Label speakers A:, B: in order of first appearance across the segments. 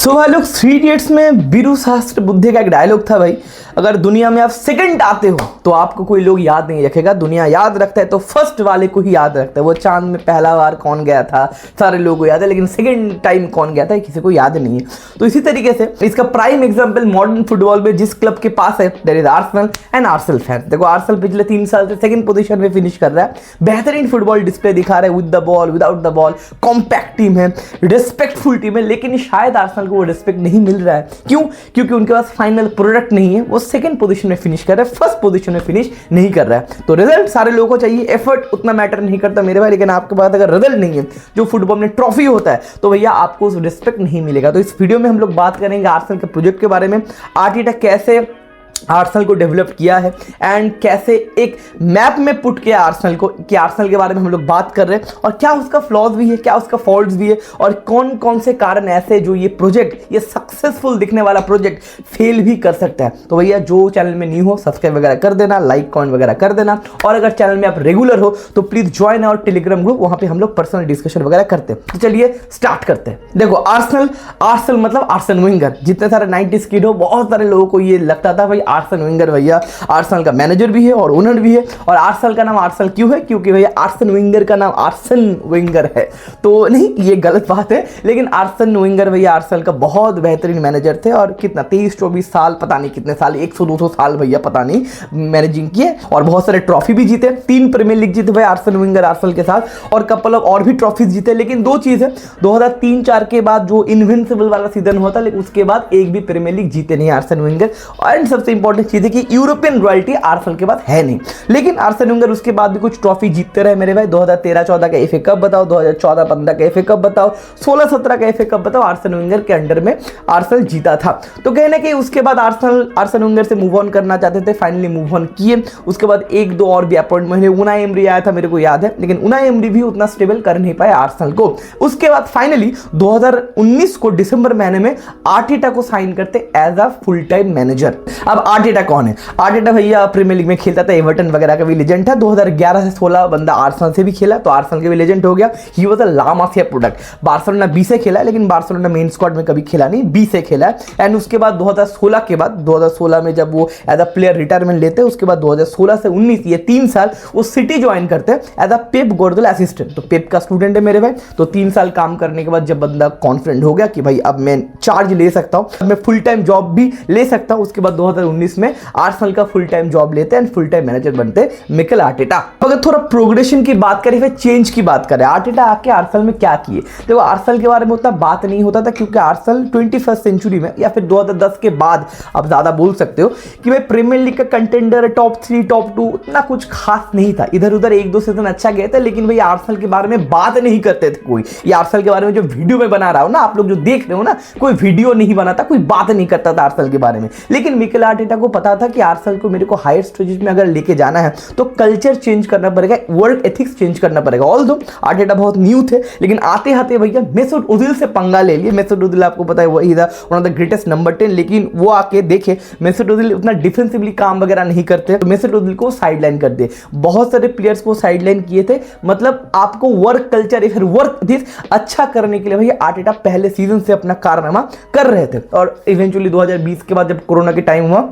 A: सो भाई लोग, three idiots में बीरू शास्त्र बुद्धि का एक डायलॉग था भाई, अगर दुनिया में आप सेकंड आते हो तो आपको कोई लोग याद नहीं रखेगा, दुनिया याद रखता है तो फर्स्ट वाले को ही याद रखता है। वो चांद में पहला बार कौन गया था सारे लोगों को याद है, लेकिन सेकंड टाइम कौन गया था किसी को याद नहीं है। तो इसी तरीके से इसका प्राइम एग्जांपल मॉडर्न फुटबॉल में जिस क्लब के पास है that is Arsenal and Arsenal fan. देखो आर्सेनल पिछले 3 साल से सेकंड पोजीशन में फिनिश कर रहा है, बेहतरीन फुटबॉल डिस्प्ले दिखा रहा है, with the ball without the ball, compact team है, रिस्पेक्टफुल टीम है, लेकिन शायद आर्सेनल को वो रिस्पेक्ट नहीं मिल रहा है। क्यों? क्योंकि उनके पास फाइनल प्रोडक्ट नहीं है, वो सेकंड पोजीशन में फिनिश कर रहा है, फर्स्ट पोजीशन में फिनिश नहीं कर रहा है। तो रिजल्ट सारे लोगों को चाहिए, एफर्ट उतना मैटर नहीं करता मेरे भाई, लेकिन आपके पास अगर रिजल्ट नहीं है जो फुटबॉल में ट्रॉफी होता है तो भैया आपको उस रिस्पेक्ट नहीं मिलेगा। तो इस वीडियो में हम लोग बात करेंगे आर्सेनल के प्रोजेक्ट के बारे में, आर्टेटा कैसे आर्सेनल को डेवलप किया है एंड कैसे एक मैप में पुट किया आर्सेनल को, कि आर्सेनल के बारे में हम लोग बात कर रहे हैं और क्या उसका फ्लॉज भी है, क्या उसका फॉल्ट्स भी है, और कौन कौन से कारण ऐसे जो ये प्रोजेक्ट, ये सक्सेसफुल दिखने वाला प्रोजेक्ट फेल भी कर सकता है। तो भैया जो चैनल में न्यू हो सब्सक्राइब वगैरह कर देना, लाइक कमेंट वगैरह कर देना, और अगर चैनल में आप रेगुलर हो तो please join our Telegram group, वहां पे हम लोग पर्सनल डिस्कशन वगैरह करते हैं। तो चलिए स्टार्ट करते हैं। देखो आर्सेनल मतलब आर्सेन वेंगर, जितने सारे 90s किड हो बहुत सारे लोगों को ये लगता था भाई आर्सेन वेंगर भैया आर्सेनल का मैनेजर भी है और ओनर भी है, और आर्सेनल का नाम आर्सेनल क्यों है? क्योंकि भैया आर्सेन वेंगर का नाम आर्सेन वेंगर है। तो नहीं, ये गलत बात है, लेकिन आर्सेन वेंगर भैया आर्सेनल का बहुत बेहतरीन मैनेजर थे, और कितना 23-24 साल, पता नहीं कितने साल, 100-200 साल भैया पता नहीं मैनेजिंग किए, और बहुत सारे ट्रॉफी भी जीते, 3 प्रीमियर लीग जीते भाई आर्सेन वेंगर आर्सेनल के साथ, और कपल ऑफ और भी ट्रॉफीज जीते। लेकिन दो चीज है, 2003-4 के बाद जो इनविंसिबल वाला सीजन होता, लेकिन उसके बाद एक भी प्रीमियर लीग जीते नहीं आर्सेन वेंगर। और सबसे इंपॉर्टेंट चीज है कि यूरोपियन रॉयल्टी आर्सेनल के पास है नहीं, लेकिन आर्सेन वेंगर उसके बाद भी कुछ ट्रॉफी जीतते रहे मेरे भाई। 2013-14 का एफए कप बताओ, 2014-15 का एफए कप बताओ, 16-17 का एफए कप बताओ, आर्सेन वेंगर के अंडर में आर्सेनल जीता था। तो कहने के उसके बाद आर्सेन वेंगर से मूव ऑन करना चाहते थे, फाइनली मूव ऑन किए। उसके बाद 1-2 और भी अपॉइंटमेंट है, उनाई एमरी आया था मेरे को याद है, लेकिन उनाई एमरी भी उतना स्टेबल कर नहीं पाए आर्सेनल को। उसके बाद फाइनली 2019 को दिसंबर महीने में आर्टेटा को साइन करते as a full time manager. अब आर्टेटा कौन है? आर्टेटा भैया प्रीमियर लीग में खेलता था, एवर्टन वगैरह का भी लेजेंड था, 2011 से 16 बंदा आर्सेनल से भी खेला, तो आर्सेनल के भी लेजेंड हो गया। He was a La Masia product. Barcelona B से खेला है, लेकिन बार्सिलोना मेन स्क्वाड में कभी खेला नहीं, बी से खेला है। एंड उसके बाद 2016 में जब वो एज अ प्लेयर रिटायरमेंट लेते हैं, उसके बाद 2016 से 19 ये 3 साल वो सिटी ज्वाइन करते हैं as a Pep Guardiola assistant. तो पेप का स्टूडेंट है मेरे भाई। तो 3 साल काम करने के बाद जब बंदा कॉन्फिडेंट हो गया कि भाई अब मैं चार्ज ले सकता हूं, मैं फुल टाइम जॉब भी ले सकता हूं, उसके बाद 2019 में आर्सेनल का फुल टाइम जॉब लेते हैं, फुल टाइम मैनेजर बनते हैं मिकेल आर्टेटा। अगर थोड़ा प्रोग्रेशन की बात करें, फिर चेंज की बात करें, आर्टेटा आके आर्सेनल में क्या किए? देखो आर्सेनल के बारे में उतना बात नहीं होता था, क्योंकि आर्सेनल 21st सेंचुरी में या फिर 2010 के बाद आप ज्यादा बोल सकते हो कि भाई प्रीमियर लीग का कंटेंडर, टॉप 3 टॉप 2 उतना कुछ खास नहीं था। इधर उधर 1-2 सीजन अच्छा गए थे, लेकिन भाई आर्सेनल के बारे में बात नहीं करते थे कोई। ये आर्सेनल के बारे में जो वीडियो में बना रहा हो ना, आप लोग जो देख रहे हो ना, कोई वीडियो नहीं बनाता, कोई बात नहीं करता था आर्सेनल के बारे में। लेकिन मिकेल आर्टेटा को पता था कि आर्सेनल को मेरे को हायर स्टेजेस में अगर लेके जाना है तो कल्चर चेंज करना पड़ेगा, वर्क एथिक्स चेंज करना पड़ेगा। ऑल्दो आर्टेटा बहुत न्यू थे, लेकिन आते आते भैया मेसूट ओजिल से पंगा ले लिए। मेसूट ओजिल आपको पता है वही था one of the greatest number 10, लेकिन वो आके देखे मेसूट ओजिल उतना डिफेंसिवली काम वगैरह नहीं करते, तो मेसूट ओजिल को साइडलाइन कर दिए। बहुत सारे प्लेयर्स को साइडलाइन किए थे, मतलब आपको वर्क कल्चर या फिर वर्क एथिक्स अच्छा करने के लिए भैया आर्टेटा पहले सीजन से अपना कारनामा कर रहे थे। और इवेंचुअली 2020 के बाद जब कोरोना के टाइम हुआ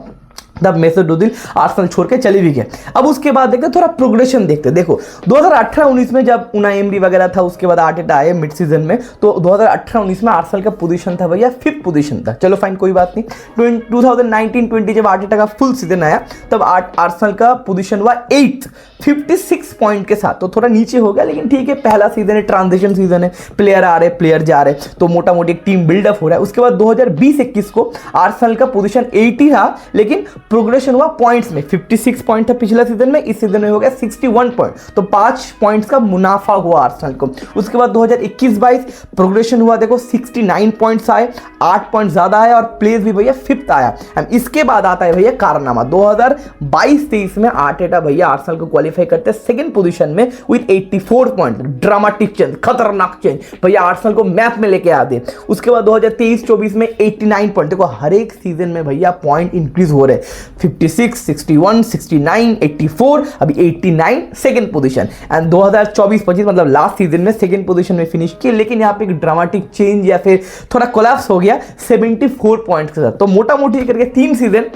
A: तब मेसूट ओजिल आर्सेनल छोड़ के चले भी गए। अब उसके बाद देखते थोड़ा प्रोग्रेशन देखते। देखो 2018-19 में जब उनाई एमरी वगैरह था, उसके बाद आर्टेटा आए मिड सीजन में, तो 2018-19 में आर्सेनल का पोजीशन था भैया 5th पोजीशन था। चलो फाइन, कोई बात नहीं। 2019-20 जब आर्टेटा का फुल सीजन आया तब आर्सेनल का पोजीशन हुआ 8th 56 पॉइंट के साथ, तो थोड़ा नीचे हो गया, लेकिन ठीक है, पहला सीजन है, ट्रांजिशन सीजन है, प्लेयर आ रहे प्लेयर जा रहे, तो मोटा मोटी एक टीम बिल्डअप हो रहा है। उसके बाद 2020-21 को आर्सेनल का पोजीशन 80 रहा, लेकिन प्रोग्रेशन हुआ पॉइंट्स में। 56 पॉइंट था पिछला सीजन में, इस सीजन में हो गया 61 पॉइंट, तो 5 पॉइंट्स का मुनाफा हुआ आर्सेनल को। उसके बाद 2021-22 प्रोग्रेशन हुआ, देखो 69 पॉइंट्स आए, 8 पॉइंट ज्यादा आया, और प्लेस भी भैया 5th आया। इसके बाद आता है भैया कारनामा 2022-23 में आर्टेटा भैया आर्सेनल को क्वालिफाई करते हैं सेकंड पोजीशन में विद 84 पॉइंट। ड्रामेटिक चेंज, खतरनाक चेंज, भैया आर्सेनल को मैप में लेके आ दे। उसके बाद 2023-24 में 89 पॉइंट। देखो हर एक सीजन में भैया पॉइंट इंक्रीज हो रहे हैं। 56, 61, 69, 84, अभी 89 सेकंड पोजीशन एंड 2024-25 मतलब लास्ट सीजन में सेकंड पोजीशन में फिनिश किया, लेकिन यहाँ पे एक ड्रामेटिक चेंज या फिर थोड़ा कोलैप्स हो गया 74 पॉइंट्स के साथ। तो मोटा मोटी करके 3 सीजन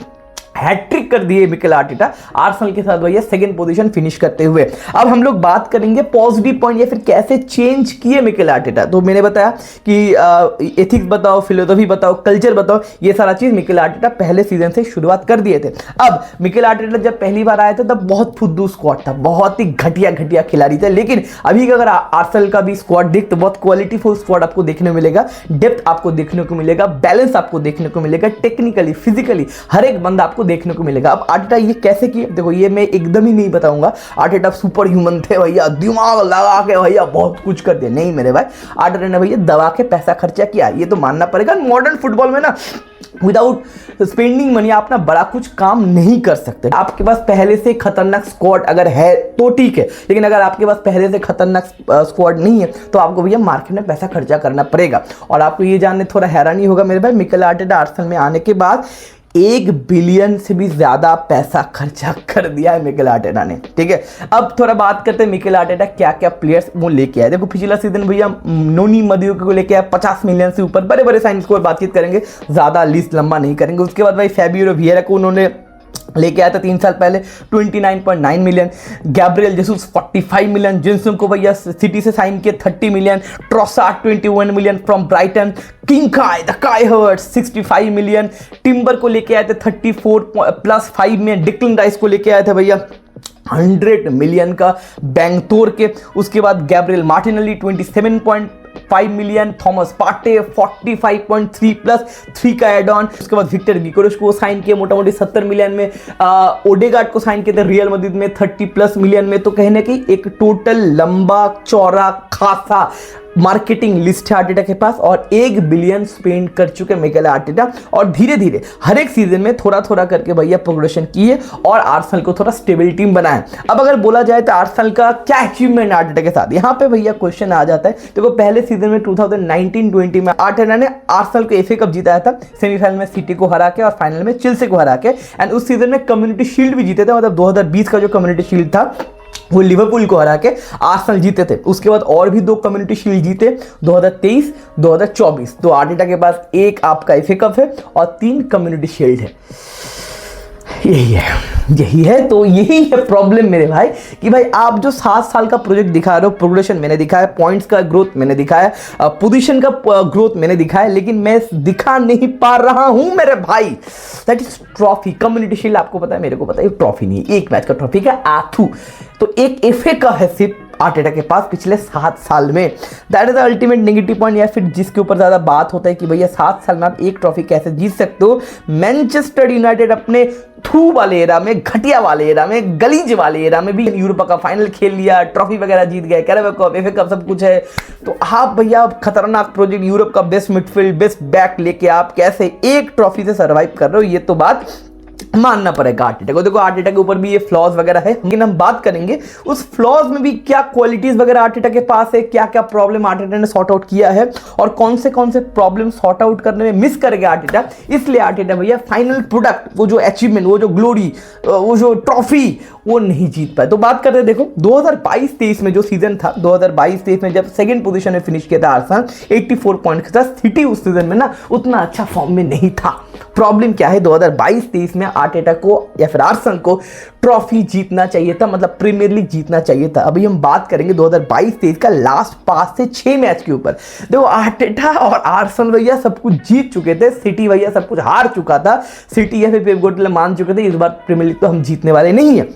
A: हैट्रिक कर दिए मिकेल आर्टेटा आर्सेनल के साथ भैया सेकंड पोजीशन फिनिश करते हुए। अब हम लोग बात करेंगे पॉजिटिव पॉइंट या फिर कैसे चेंज किए मिकेल आर्टेटा। तो मैंने बताया कि एथिक्स बताओ, फिलोसफी बताओ, कल्चर बताओ, ये सारा चीज मिकेल आर्टेटा पहले सीजन से शुरुआत कर दिए थे। अब मिकेल आर्टेटा जब पहली बार आया था तब बहुत फुद्दू स्क्वाड था, बहुत ही घटिया घटिया खिलाड़ी थे, लेकिन अभी अगर आर्सेनल का भी स्क्वाड देख तो बहुत क्वालिटीफुल स्क्वाड आपको देखने को मिलेगा, डेप्थ आपको देखने को मिलेगा, बैलेंस आपको देखने को मिलेगा, टेक्निकली फिजिकली हर एक बंदा आपको देखने को मिलेगा। अब आर्टेटा ये कैसे किए देखो, ये मैं एकदम ही नहीं बताऊंगा आर्टेटा सुपर ह्यूमन थे भैया, दिमाग लगा के भैया बहुत कुछ कर दिया, नहीं मेरे भाई। आर्टेटा ने भैया दबा के पैसा खर्चा किया, ये तो मानना पड़ेगा। मॉडर्न फुटबॉल में ना विदाउट स्पेंडिंग मनी आप ना बड़ा कुछ काम नहीं कर सकते। आपके पास पहले से खतरनाक स्क्वाड अगर है तो ठीक है, लेकिन अगर आपके पास पहले से खतरनाक स्क्वाड नहीं है तो आपको भैया मार्केट में पैसा खर्चा करना पड़ेगा। और आपको ये जानने थोड़ा हैरानी होगा मेरे भाई, मिकेल आर्टेटा आर्सेनल में आने के बाद 1 बिलियन से भी ज्यादा पैसा खर्चा कर दिया है मिकेल आर्टेटा ने, ठीक है। अब थोड़ा बात करते हैं मिकेल आर्टेटा क्या क्या प्लेयर्स वो लेके आए। देखो पिछला सीजन भैया नोनी मदुयोको को लेके आए 50 मिलियन से ऊपर, बड़े बड़े साइन स्कोर बातचीत करेंगे, ज्यादा लिस्ट लंबा नहीं करेंगे। उसके बाद भाई फैबियो विएरा को उन्होंने लेके आया था 3 साल पहले 29.9 मिलियन, गैब्रियल जेसूस 45 मिलियन, जिनसन को भैया सिटी से साइन किए 30 million, Trossard 21 million from Brighton, किंग काय द काय हर्ट्स 65 मिलियन, टिम्बर को लेके आए थे 34+5 में, डिक्लन राइस को लेके आए थे भैया 100 मिलियन का बैंक तोड़ के। उसके बाद Gabriel Martinelli 27.5 million, Thomas Partey 45.3 plus 3 का एड ऑन। उसके बाद विक्टर गिकोरेश को साइन किया मोटा मोटी 70 मिलियन में, ओडेगार्ड को साइन किए थे रियल मैड्रिड में 30 प्लस मिलियन में। तो कहीं ना कहीं एक टोटल लंबा चौड़ा खासा मार्केटिंग लिस्ट है आर्टेटा के पास और 1 बिलियन स्पेंड कर चुके मिकेल आर्टेटा, और धीरे धीरे हर एक सीजन में थोड़ा थोड़ा करके भैया प्रोग्रेशन किए और आर्सेनल को थोड़ा स्टेबल टीम बनाए। अब अगर बोला जाए तो आर्सेनल का क्या अचीवमेंट आर्टेटा के साथ, यहाँ पे भैया क्वेश्चन आ जाता है। देखो पहले सीजन में 2019-20 में आर्टेटा ने आर्सेनल को एफए कप जीताया था, सेमीफाइनल में सिटी को हरा के और फाइनल में चेल्सी को हरा के, एंड उस सीजन में कम्युनिटी शील्ड भी जीते थे। मतलब 2020 का जो कम्युनिटी शील्ड था वो लिवरपूल को हरा के आर्सेनल जीते थे। उसके बाद और भी 2 कम्युनिटी शील्ड जीते 2023, 2024। तो आर्टेटा के पास 1 आपका एफए कप है और 3 कम्युनिटी शील्ड है। यही है तो यही है प्रॉब्लम मेरे भाई कि भाई आप जो 7 साल का प्रोजेक्ट दिखा रहे हो, प्रोग्रेशन मैंने दिखाया, पॉइंट्स का ग्रोथ मैंने दिखाया, पोजीशन का ग्रोथ मैंने दिखाया, लेकिन मैं दिखा नहीं पा रहा हूं मेरे भाई। That is trophy, community shield आपको पता है, मेरे को पता है, ट्रॉफी नहीं है, एक मैच का ट्रॉफी का आथू, तो एक एफए का है सिर्फ आर्टेटा के पास पिछले 7 साल में। That is the ultimate negative point, या फिर जिसके ऊपर ज्यादा बात होता है कि भैया 7 साल में आप एक ट्रॉफी कैसे जीत सकते हो। मैनचेस्टर यूनाइटेड अपने थ्रू वाले एरा में, घटिया वाले एरा में, गलीज वाले एरा में भी यूरोपा का फाइनल खेल लिया, ट्रॉफी वगैरह जीत गए, कैरेबियो कप, एफए कप, सब कुछ है। तो आप भैया खतरनाक प्रोजेक्ट, यूरोप का बेस्ट मिडफील्ड, बेस्ट बैक लेके आप कैसे एक ट्रॉफी से सर्वाइव कर रहे हो, ये तो बात मानना पड़ेगा आर्टेटा को। देखो आर्टेटा के ऊपर भी ये फ्लॉज वगैरह है, लेकिन हम बात करेंगे उस फ्लॉज में भी क्या क्वालिटीज वगैरह आर्टेटा के पास है, क्या क्या प्रॉब्लम आर्टेटा ने सॉर्ट आउट किया है और कौन से प्रॉब्लम सॉर्ट आउट करने में मिस कर गया आर्टेटा। इसलिए आर्टेटा भैया फाइनल प्रोडक्ट, वो जो अचीवमेंट, वो जो ग्लोरी, वो जो ट्रॉफी वो नहीं जीत पाए। तो बात करते हैं, देखो 2022-23 में जो सीजन था, 2022-23 में जब सेकंड पोजीशन में फिनिश किया था आर्सेनल 84 पॉइंट के साथ, सिटी उस सीजन में ना उतना अच्छा फॉर्म में नहीं था। प्रॉब्लम क्या है, 2022-23 में आर्टेटा को या फिर आर्सेनल को ट्रॉफी जीतना चाहिए था, मतलब प्रीमियर लीग जीतना चाहिए था। अभी हम बात करेंगे 2022-23 का लास्ट 5 से 6 मैच के ऊपर। देखो आर्टेटा और आर्सेनल भैया सब कुछ जीत चुके थे, सिटी भैया सब कुछ हार चुका था। सिटी या फिर पेप गार्डियोला मान चुके थे इस बार प्रीमियर लीग तो हम जीतने वाले नहीं है,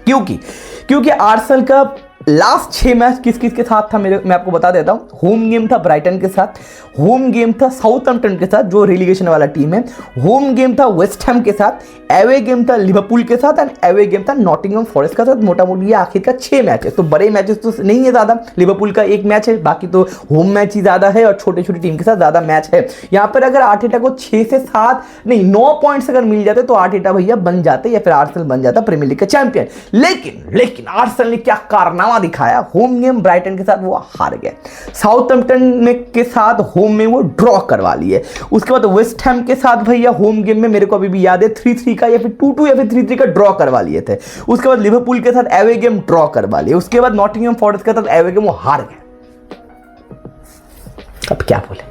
A: क्योंकि आर्सेनल का लास्ट 6 मैच किस किस के साथ था मैं आपको बता देता हूं। होम गेम था ब्राइटन के साथ, होम गेम था साउथहैम्पटन के साथ जो रिलीगेशन वाला टीम है, होम गेम था वेस्ट हैम के साथ, एवे गेम था लिवरपूल के साथ एंड एवे गेम था नॉटिंघम फॉरेस्ट के साथ। मोटा मोटी ये आखिर का 6 मैच है, तो बड़े मैचेस तो नहीं है ज्यादा, लिवरपूल का 1 मैच है, बाकी तो होम मैच ही ज्यादा है और छोटे छोटी टीम के साथ ज्यादा मैच है। यहाँ पर अगर आर्टेटा को 6 से 7 नहीं 9 पॉइंट्स अगर मिल जाते तो आर्टेटा भैया बन जाते या फिर आर्सेनल बन जाता प्रीमियर लीग का चैंपियन। लेकिन आर्सेनल ने क्या कारनामा ड्रामा दिखाया। होम गेम ब्राइटन के साथ वो हार गए, साउथहैम्पटन में के साथ होम में वो ड्रॉ करवा लिए, उसके बाद वेस्ट हैम के साथ भैया होम गेम में मेरे को अभी भी याद है 3-3 का या फिर 2-2 या फिर 3-3 का ड्रॉ करवा लिए थे। उसके बाद लिवरपूल के साथ एवे गेम ड्रॉ करवा लिए, उसके बाद नॉटिंघम फॉरेस्ट के साथ एवे गेम वो हार गए। अब क्या बोले,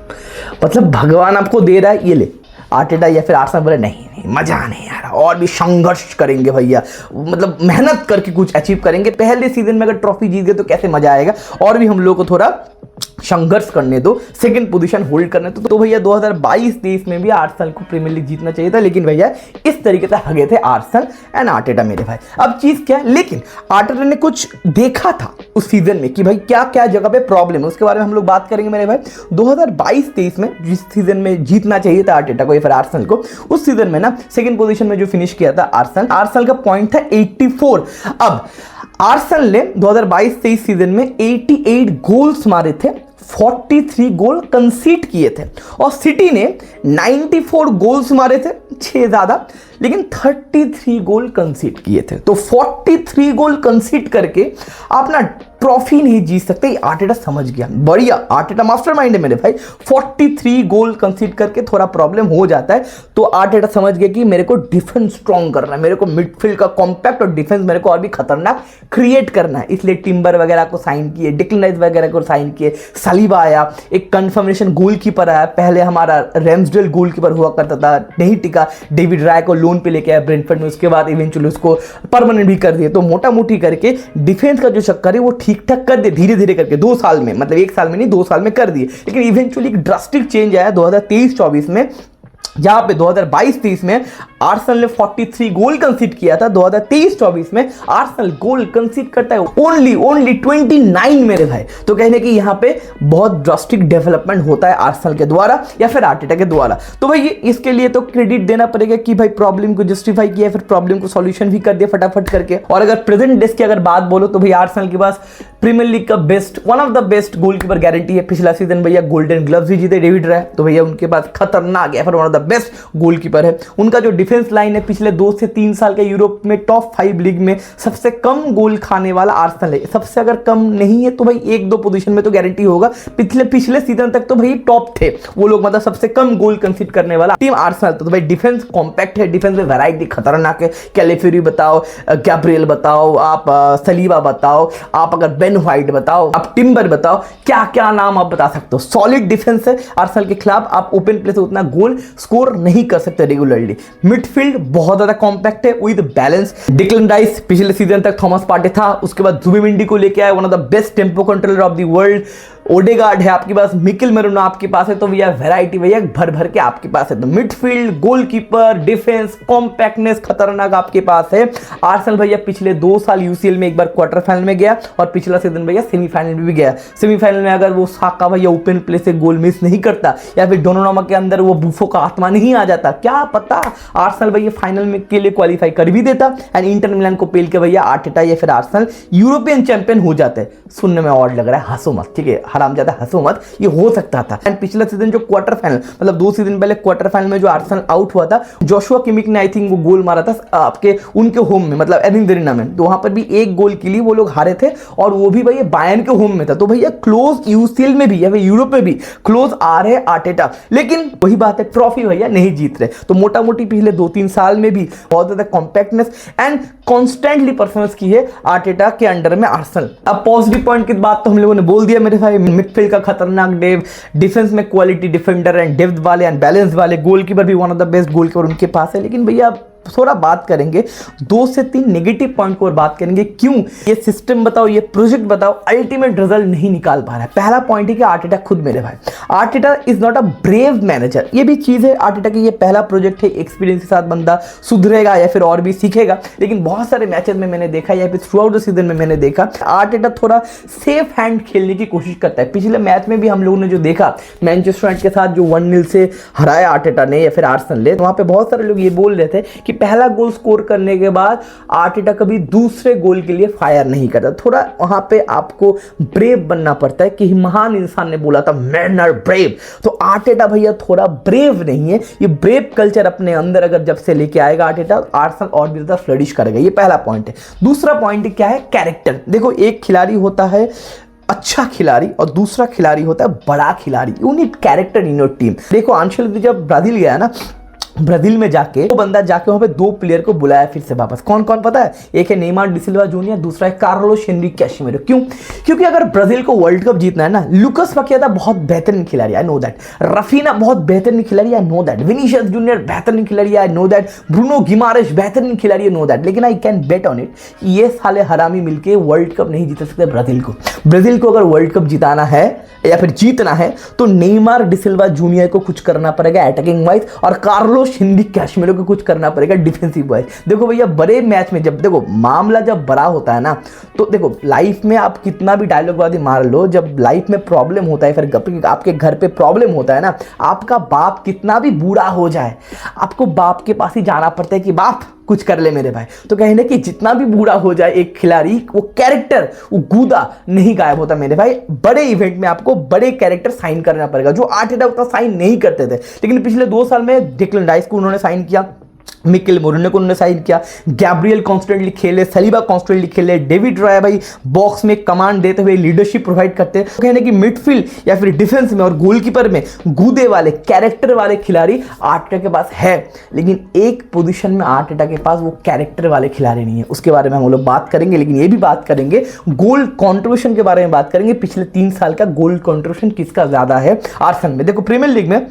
A: मतलब भगवान आपको दे रहा है, ये ले आर्टेटा या फिर आर्सेनल बोले नहीं मजा नहीं आ रहा, और भी संघर्ष करेंगे भैया, मतलब मेहनत करके कुछ अचीव करेंगे। पहले सीजन में अगर ट्रॉफी जीत गए तो कैसे मजा आएगा, और भी हम लोग को थोड़ा संघर्ष करने दो, सेकंड पोजीशन होल्ड करने दो। तो भैया 2022-23 में भी आर्सेनल को प्रीमियर लीग जीतना चाहिए था, लेकिन भैया इस तरीके से हगे थे आर्सेनल एंड आर्टेटा मेरे भाई। अब चीज क्या है, लेकिन आर्टेटा ने कुछ देखा था उस सीजन में कि भाई क्या क्या जगह पे प्रॉब्लम है, उसके बारे में हम लोग बात करेंगे मेरे भाई। 2022-23 में जिस सीजन में जीतना चाहिए था आर्टेटा को या फिर आर्सेनल को, उस सीजन में ना सेकंड पोजीशन में जो फिनिश किया था आर्सेनल का पॉइंट था 84। अब आर्सेनल ने 2022-23 सीजन में 88 गोल्स मारे थे, 43 गोल कंसीड किए थे, और सिटी ने 94 गोल्स मारे थे, 6 ज्यादा, लेकिन 33 गोल कंसीड किए थे। तो 43 गोल कंसीड करके आप ना ट्रॉफी नहीं जीत सकते। आर्टेटा समझ गया, बढ़िया, आर्टेटा मास्टरमाइंड है मेरे भाई। 43 गोल कंसीड करके थोड़ा प्रॉब्लम हो जाता है, तो आर्टेटा समझ गया कि मेरे को डिफेंस स्ट्रॉन्ग करना है, मेरे को मिडफील्ड का कॉम्पैक्ट और डिफेंस मेरे को और भी खतरनाक क्रिएट करना है, इसलिए टिम्बर वगैरह को साइन किए, डिक्लन राइस वगैरह को साइन किए, सलीबा आया, एक कन्फर्मेशन गोलकीपर आया, पहले हमारा रैम्सडेल गोलकीपर हुआ करता था, नहीं टिका, डेविड राय को लोन पे लेके आया ब्रेंटफोर्ड में, उसके बाद इवेंचुअली उसको परमानेंट भी कर दिए। तो मोटा मोटी करके डिफेंस का जो चक्कर है वो ठीक ठाक कर दिए, धीरे धीरे करके 2 साल में, मतलब 1 साल में नहीं 2 साल में कर दिए। लेकिन इवेंचुअली एक ड्रास्टिक चेंज आया 2023-24 में, जहां पे 2022-23 में आर्सेनल ने 43 गोल कंसीड किया था, 2023-24 में आर्सेनल गोल कंसीड करता है ओनली 29 मेरे भाई। तो कहने की यहां पे बहुत ड्रास्टिक डेवलपमेंट होता है आर्सेनल के द्वारा या फिर आर्टेटा के द्वारा। तो भाई इसके लिए तो क्रेडिट देना पड़ेगा कि भाई प्रॉब्लम को जस्टिफाई किया, फिर प्रॉब्लम को सॉल्यूशन भी कर दिया फटाफट करके। और अगर प्रेजेंट डेज की अगर बात बोलो तो भाई आर्सेनल के पास प्रीमियर लीग का one of the best goalkeeper guarantee है। पिछला सीजन भैया गोल्डन ग्लव्स भी जीते डेविड राय, तो भैया उनके पास खतरनाक या फिर one of the best goalkeeper है। उनका जो डिफेंस लाइन है पिछले 2 से 3 साल के यूरोप में टॉप 5 लीग में सबसे कम गोल खाने वाला आर्सेनल है। सबसे अगर कम नहीं है तो भाई 1-2 पोजीशन में तो गारंटी होगा। पिछले सीजन तक तो भाई टॉप थे वो लोग, मतलब सबसे कम गोल कंसीड करने वाला टीम आर्सेनल। तो भाई डिफेंस कॉम्पैक्ट है, डिफेंस में वैरायटी खतरनाक है। कैलेफिरी बताओ, गैब्रियल बताओ, आप सलीबा बताओ, आप अगर बेन व्हाइट बताओ, आप टिम्बर बताओ, क्या क्या नाम आप बता सकते हो। सॉलिड डिफेंस है आर्सेनल के खिलाफ, आप ओपन प्ले से उतना गोल स्कोर नहीं कर सकते रेगुलरली। मिडफील्ड बहुत ज्यादा कॉम्पैक्ट है विद बैलेंस। डिक्लन राइस पिछले सीजन तक थॉमस पार्टे था, उसके बाद जुबिमेंडी को लेके आए, one of the best tempo controller of the world. Odegaard है आपके पास, मिकेल मेरिनो आपके पास है, तो भैया वैरायटी भैया भर भर के आपके पास है। तो मिडफील्ड, गोलकीपर, डिफेंस, कॉम्पैक्टनेस खतरनाक आपके पास है। आर्सेनल भैया पिछले 2 साल यूसीएल में एक बार क्वार्टर फाइनल में गया और पिछला सीजन भैया सेमीफाइनल में भी गया। सेमीफाइनल में अगर वो साका भैया ओपन प्ले से गोल मिस नहीं करता या फिर डोनारुमा के अंदर वो बुफो का आत्मा नहीं आ जाता, क्या पता आर्सेनल भैया फाइनल में के लिए क्वालिफाई कर भी देता एंड इंटर मिलान को पेल के भैया आर्टेटा या फिर आर्सेनल यूरोपियन चैंपियन हो जाते। सुनने में और लग रहा है, हंसो मत, ठीक है, हरामजादा हंसो मत, ये हो सकता था। एंड पिछला सीजन जो क्वार्टर फाइनल, मतलब 2 सीजन पहले क्वार्टर फाइनल में जो आर्सेनल आउट हुआ था, जोशुआ किमिक ने आई थिंक वो गोल मारा था आपके उनके होम में, मतलब एडिंग अरेना में, तो वहां पर भी 1 गोल के लिए वो लोग हारे थे और वो भी भैया बायर्न के होम में था। तो भैया क्लोज यूसीएल में भी या फिर यूरोप में भी क्लोज आ रहे आर्टेटा, लेकिन वही बात है ट्रॉफी भैया नहीं जीत रहे। तो मोटा मोटी पिछले 2-3 साल में भी बहुत ज्यादा कॉम्पैक्टनेस एंड कॉन्स्टेंटली परफॉर्मेंस की है आर्टेटा के अंडर में आर्सेनल। अब पॉजिटिव पॉइंट की बात तो हम लोगों ने बोल दिया मेरे भाई, मिडफील्ड का खतरनाक डेव, डिफेंस में क्वालिटी डिफेंडर एंड डेप्थ वाले एंड बैलेंस वाले, गोलकीपर भी one of the best goalkeeper उनके पास है। लेकिन भैया थोड़ा बात करेंगे 2 से 3 नेगेटिव पॉइंट को और बात करेंगे, क्यों ये सिस्टम बताओ, ये प्रोजेक्ट बताओ अल्टीमेट रिजल्ट नहीं निकाल पा रहा है। पहला पॉइंट है कि आर्टेटा खुद मेरे भाई, Arteta is not a brave manager. ये भी चीज है आर्टेटा की, ये पहला प्रोजेक्ट है, एक्सपीरियंस के साथ बंदा सुधरेगा या फिर और भी सीखेगा। लेकिन बहुत सारे मैचेस में मैंने देखा या फिर थ्रू आउट द सीजन में मैंने देखा आर्टेटा थोड़ा सेफ हैंड खेलने की कोशिश करता है। पिछले मैच में भी हम लोगों ने जो देखा मैनचेस्टर यूनाइटेड के साथ जो 1-0 से हराया आर्टेटा ने या फिर आर्सेनल ने, वहां पे बहुत सारे लोग ये बोल रहे थे कि कि पहला गोल स्कोर करने के बाद आर्टेटा कभी दूसरे गोल के लिए फायर नहीं करता। थोड़ा वहां पे आपको ब्रेव बनना पड़ता है कि महान इंसान ने बोला था मैन आर ब्रेव, तो आर्टेटा भैया थोड़ा ब्रेव नहीं है। ये ब्रेव कल्चर अपने अंदर अगर जब से लेके आएगा आर्टेटा, आर्सेनल और भी ज्यादा फ्लरिश करेगा। ये पहला पॉइंट है। दूसरा पॉइंट क्या है? कैरेक्टर। देखो एक खिलाड़ी होता है अच्छा खिलाड़ी और दूसरा खिलाड़ी होता है बड़ा खिलाड़ी। You need character in your team. देखो आंचेलोत्ती जब ब्राजील गया ना, ब्राजील में जाके वो बंदा जाके वहां पे दो प्लेयर को बुलाया फिर से वापस। कौन कौन पता है? एक है नेमार डिसिल्वा जूनियर, दूसरा है कार्लोस हेनरिक कैशिमेरो। क्यों? क्योंकि अगर ब्राजील को वर्ल्ड कप जीतना है ना, लुकास पाकेता बहुत बेहतरीन खिलाड़ी, आई नो दैट। रफीना बहुत बेहतरीन खिलाड़ी, I know that. Vinicius junior बेहतरीन खिलाड़ी, आई नो दैट। ब्रूनो गिमारेश बेहतरीन खिलाड़ी, आई नो दैट। लेकिन I can bet on it कि ये साले हरामी मिलके वर्ल्ड कप नहीं जीत सकते ब्राजील को। ब्राजील को अगर वर्ल्ड कप जिताना है या फिर जीतना है तो नेमार डिसिल्वा जूनियर को कुछ करना पड़ेगा अटैकिंग वाइज, और कार्लोस हेनरिक कैशिमेरो को कुछ करना पड़ेगा डिफेंसिव वाइज। देखो भैया बड़े मैच में जब देखो मामला जब बड़ा होता है ना, तो देखो लाइफ में आप कितना भी डायलॉगबाजी मार लो, जब लाइफ में प्रॉब्लम होता है, फिर आपके घर पे प्रॉब्लम होता है ना, आपका बाप कितना भी बूढ़ा हो जाए आपको बाप के पास ही जाना पड़ता है कि बाप कुछ कर ले मेरे भाई। तो कहने कि जितना भी बूढ़ा हो जाए एक खिलाड़ी, वो कैरेक्टर, वो गूदा नहीं गायब होता मेरे भाई। बड़े इवेंट में आपको बड़े कैरेक्टर साइन करना पड़ेगा, जो आर्टेटा उतना साइन नहीं करते थे। लेकिन पिछले 2 साल में डिक्लन राइस को उन्होंने साइन किया, मिकेल मोरिनो को उन्होंने साइन किया, गैब्रियल कॉन्स्टेंटली खेले, सलीबा कॉन्स्टेंटली खेले, डेविड रॉय भाई बॉक्स में कमांड देते हुए लीडरशिप प्रोवाइड करते हैं। तो कहने कि मिडफील्ड या फिर डिफेंस में और गोलकीपर में गूदे वाले कैरेक्टर वाले खिलाड़ी आर्टेटा के पास है, लेकिन एक पोजीशन में आर्टेटा के पास वो कैरेक्टर वाले खिलाड़ी नहीं है। उसके बारे में हम लोग बात करेंगे, लेकिन ये भी बात करेंगे गोल कंट्रीब्यूशन के बारे में बात करेंगे। पिछले 3 साल का गोल कंट्रीब्यूशन किसका ज्यादा है आर्सेनल में? देखो प्रीमियर लीग में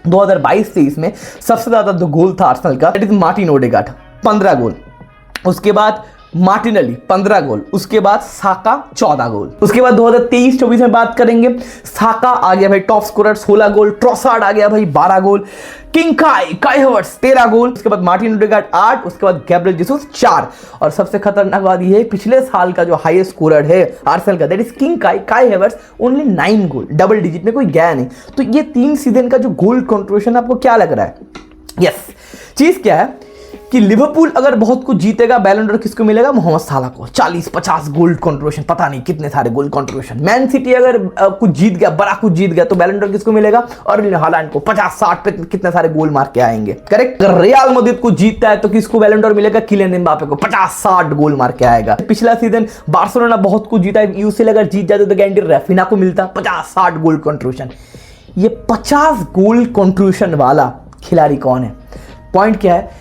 A: 2022-23 में सबसे ज्यादा जो गोल था आर्सेनल का, दैट इज मार्टिन ओडेगार्ड 15 गोल, उसके बाद मार्टिनेली 15 गोल, उसके बाद साका 14 गोल। उसके बाद 2023-24 में बात करेंगे, साका आ गया भाई टॉप स्कोरर 16 गोल, ट्रोसार्ड आ गया भाई 12 गोल, किंग काई हावर्ट्स 13 गोल, उसके बाद मार्टिन ओडेगार्ड 8, उसके बाद गैब्रियल जेसुस 4, और सबसे खतरनाक बात यह है पिछले साल का जो हाईएस्ट स्कोरर है आर्सेनल का, दैट इज किंग काई हावर्ट्स ओनली 9 गोल, डबल डिजिट में कोई गया नहीं। तो ये 3 सीजन का जो गोल कंट्रीब्यूशन आपको क्या लग रहा है? यस, चीज क्या है कि लिवरपूल अगर बहुत कुछ जीतेगा, बैलन डोर किसको मिलेगा? मोहम्मद साला को 40-50 गोल कंट्रीब्यूशन, पता नहीं कितने सारे गोल कंट्रीब्यूशन। मैन सिटी अगर कुछ जीत गया, बड़ा कुछ जीत गया, तो बैलन डोर किसको मिलेगा? और हालैंड को 50-60 पे कितने सारे गोल मार के आएंगे, करेक्ट। अगर रियल मैड्रिड को जीतता है तो किसको बैलन डोर मिलेगा? किलियन एम्बापे को 50-60 गोल मार के आएगा। पिछला सीजन बार्सिलोना बहुत कुछ जीता है, यूसीएल अगर जीत जाते तो गारंटी रफीना को मिलता 50-60 गोल कंट्रीब्यूशन। ये 50 गोल कंट्रीब्यूशन वाला खिलाड़ी कौन है? पॉइंट क्या है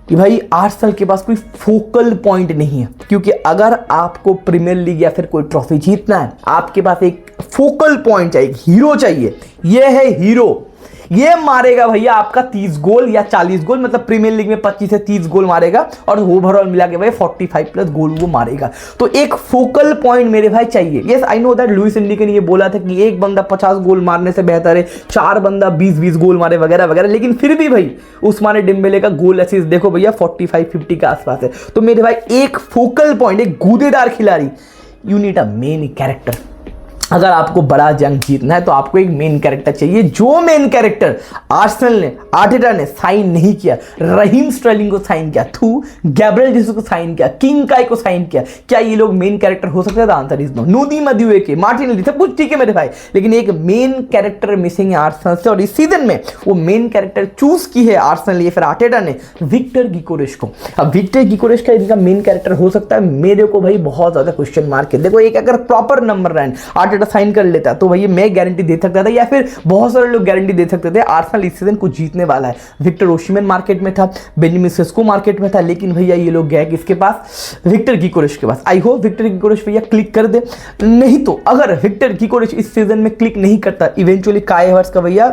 A: कि भाई आर्सेनल के पास कोई फोकल पॉइंट नहीं है, क्योंकि अगर आपको प्रीमियर लीग या फिर कोई ट्रॉफी जीतना है, आपके पास एक फोकल पॉइंट चाहिए, एक हीरो चाहिए। ये है हीरो, ये मारेगा भैया आपका 30 गोल या 40 गोल, मतलब प्रीमियर लीग में 25 से 30 गोल मारेगा और ओवरऑल मिला के भाई 45+ गोल वो मारेगा। तो एक फोकल पॉइंट मेरे भाई चाहिए। Yes I know that Luis Enrique ने ये बोला था कि एक बंदा 50 गोल मारने से बेहतर है 4 बंदा 20-20 गोल मारे वगैरह वगैरह, लेकिन फिर भी भाई उस्माने डेम्बेले का गोल असिस्ट देखो भैया 45-50 के आसपास है। तो मेरे भाई एक फोकल पॉइंट, एक गूदेदार खिलाड़ी, you need a main character. अगर आपको बड़ा जंग जीतना है तो आपको एक मेन कैरेक्टर चाहिए, जो मेन कैरेक्टर आर्सेनल ने, आर्टेटा ने साइन नहीं किया। रहीम स्टर्लिंग को साइन किया, गैब्रियल जेसुस को साइन किया, किंग काई को साइन किया। क्या ये लोग मेन कैरेक्टर हो सकते हैं? Answer is no. Noni Madueke, Martinelli, सब कुछ ठीक है मेरे भाई, लेकिन एक मेन कैरेक्टर मिसिंग है आर्सेनल से। और इस सीजन में वो मेन कैरेक्टर चूज की है आर्सेनल या फिर आर्टेटा ने, विक्टर गिकोरेश को। अब विक्टर गिकोरेश का इनका मेन कैरेक्टर हो सकता है, मेरे को भाई बहुत ज्यादा क्वेश्चन मार्क है। देखो एक अगर प्रॉपर नंबर 9 आर्टेटा साइन कर लेता तो भैया मैं गारंटी दे सकता था, या फिर बहुत सारे लोग गारंटी दे सकते थे आर्सेनल इस सीजन कुछ जीतने वाला है। विक्टर ओशिमेन मार्केट में था, बेंजामिन सेस्को मार्केट में था, लेकिन भैया ये लोग गए किसके पास? विक्टर गिकोरेश के पास। आई होप विक्टर गिकोरेश भैया क्लिक कर दे, नहीं तो अगर विक्टर गिकोरेश इस सीजन में क्लिक नहीं करता, इवेंचुअली काई हावर्ट्स का भैया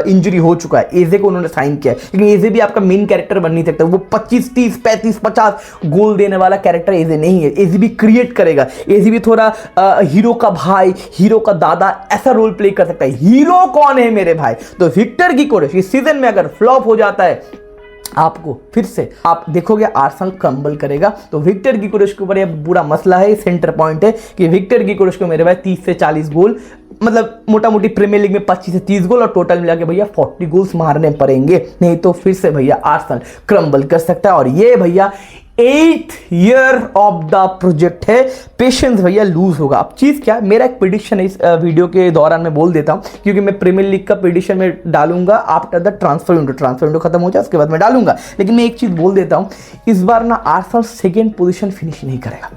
A: इंजरी हो चुका है, एजे को उन्होंने साइन किया है, लेकिन एजे भी आपका मेन कैरेक्टर बन नहीं सकता। वो 25, 30, 35, 50 गोल देने वाला कैरेक्टर एजे नहीं है। एजे भी क्रिएट करेगा, एजे भी थोड़ा हीरो का भाई, हीरो का दादा ऐसा रोल प्ले कर सकता है। हीरो कौन है मेरे भाई? तो विक्टर गिकोरेश इस सीजन में अगर फ्लॉप हो जाता है आपको फिर से आप देखोगे आर्सेनल क्रम्बल करेगा। तो विक्टर गिकोरेश के ऊपर ये पूरा मसला है, सेंटर पॉइंट है कि विक्टर गिकोरेश को मेरे भाई 30 से 40 गोल, मतलब मोटा मोटी प्रीमियर लीग में 25 से 30 गोल और टोटल मिला के भैया 40 गोल्स मारने पड़ेंगे, नहीं तो फिर से भैया आर्सेनल क्रम्बल कर सकता है। और ये भैया 8th year of the project है, पेशेंस भैया लूज होगा। अब चीज क्या है, मेरा एक प्रेडिक्शन है इस वीडियो के दौरान मैं बोल देता हूं, क्योंकि मैं प्रीमियर लीग का प्रेडिक्शन में डालूंगा आफ्टर द ट्रांसफर विंडो खत्म हो जाए उसके बाद मैं डालूंगा। लेकिन मैं एक चीज बोल देता हूं, इस बार ना आर्सेनल सेकेंड पोजीशन फिनिश नहीं करेगा।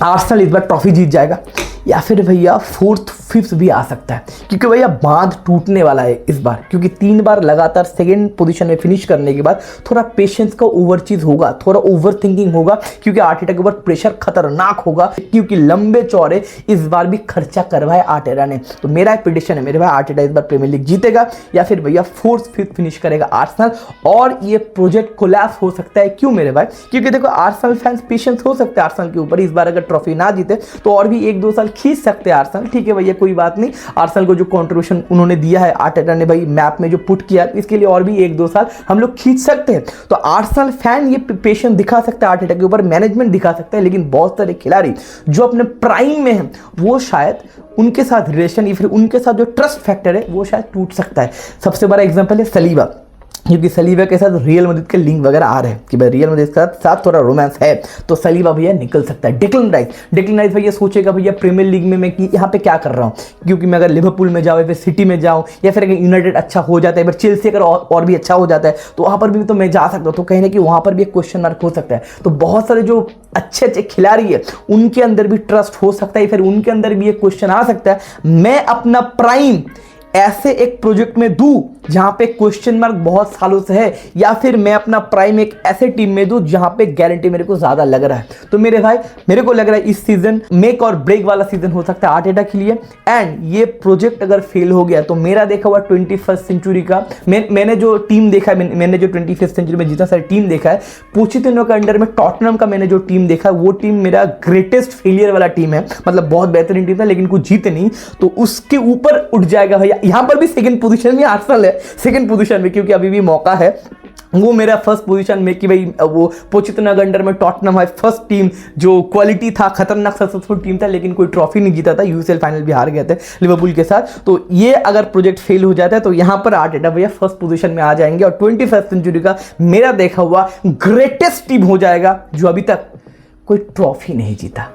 A: आर्सेनल इस बार ट्रॉफी जीत जाएगा या फिर भैया 4th 5th भी आ सकता है, क्योंकि भैया बांध टूटने वाला है इस बार, क्योंकि 3 बार लगातार सेकेंड पोजीशन में फिनिश करने के बाद थोड़ा पेशेंस का ओवर चीज होगा, थोड़ा ओवर थिंकिंग होगा, क्योंकि आर्टेटा के ऊपर प्रेशर खतरनाक होगा, क्योंकि लंबे चौड़े इस बार भी खर्चा करवाए आर्टेटा ने। तो मेरा एक प्रेडिक्शन है मेरे भाई, आर्टेटा इस बार प्रीमियर लीग जीतेगा या फिर भैया 4th 5th फिनिश करेगा आर्सेनल, और ये प्रोजेक्ट कोलैप्स हो सकता है। क्यों मेरे भाई, क्योंकि देखो आर्सेनल फैंस पेशेंस हो सकते हैं आर्सेनल के ऊपर, इस बार अगर ट्रॉफी ना जीते तो और भी 1-2 साल खींच सकते हैं आर्सेनल, ठीक है भैया कोई बात नहीं। आर्सेनल को जो कंट्रीब्यूशन उन्होंने दिया है आर्टेटा ने भाई मैप में जो पुट किया, इसके लिए और भी 1-2 साल हम लोग खींच सकते हैं। तो आर्सेनल फैन ये पेशेंस दिखा सकता है आर्टेटा के ऊपर, मैनेजमेंट दिखा सकता है, लेकिन बहुत सारे खिलाड़ी जो अपने प्राइम में हैं वो शायद उनके साथ रिलेशन या फिर उनके साथ जो ट्रस्ट फैक्टर है वो शायद टूट सकता है। सबसे बड़ा एग्जांपल है सलीबा, क्योंकि सलीबा के साथ रियल मैड्रिड के लिंक वगैरह आ रहे हैं कि भाई रियल मैड्रिड के साथ थोड़ा रोमांस है, तो सलीबा भैया निकल सकता है। डिक्लन राइस भैया सोचेगा भैया प्रीमियर लीग में मैं यहाँ पे क्या कर रहा हूँ, क्योंकि मैं अगर लिवरपूल में जाऊँ या फिर सिटी में जाऊँ या फिर अगर यूनाइटेड अच्छा हो जाता है, फिर चेल्सी अगर और भी अच्छा हो जाता है तो वहाँ पर भी तो मैं जा सकता हूँ, तो कहीं ना कि वहाँ पर भी एक क्वेश्चन मार्क हो सकता है। तो बहुत सारे जो अच्छे अच्छे खिलाड़ी है उनके अंदर भी ट्रस्ट हो सकता है, फिर उनके अंदर भी एक क्वेश्चन आ सकता है, मैं अपना प्राइम ऐसे एक प्रोजेक्ट में दूं जहां पे क्वेश्चन मार्क बहुत सालों से है, या फिर मैं अपना प्राइम एक ऐसे टीम में दूं जहां पे गारंटी मेरे को ज्यादा लग रहा है। तो मेरे भाई मेरे को लग रहा है इस सीजन मेक और ब्रेक वाला सीजन हो सकता है आर्टेटा के लिए, एंड ये प्रोजेक्ट अगर फेल हो गया तो मेरा देखा हुआ 21st सेंचुरी का मैंने जो टीम देखा है, मैंने जो 25th सेंचुरी में जितना सारी टीम देखा है, पोचेटिनो के अंडर में टॉटनहम का मैंने जो टीम देखा है वो टीम मेरा ग्रेटेस्ट फेलियर वाला टीम है, मतलब बहुत बेहतरीन टीम था लेकिन कुछ जीते नहीं, तो उसके ऊपर उठ जाएगा भैया। यहां पर भी सेकंड पोजीशन में आर्सेनल है, सेकंड पोजीशन में, क्योंकि अभी भी मौका है। वो मेरा फर्स्ट पोजीशन में कि भाई वो पोचेटिनो के अंडर में टॉटनहम है, फर्स्ट टीम जो क्वालिटी था, खतरनाक सक्सेसफुल टीम था, लेकिन कोई ट्रॉफी नहीं जीता था, यूसीएल फाइनल भी हार गए थे लिवरपूल के साथ। तो ये अगर प्रोजेक्ट फेल हो जाता है तो यहां पर आर्टेटा भैया फर्स्ट पोजीशन में आ जाएंगे और 21st सेंचुरी का मेरा देखा हुआ ग्रेटेस्ट टीम हो जाएगा जो अभी तक कोई ट्रॉफी नहीं जीता।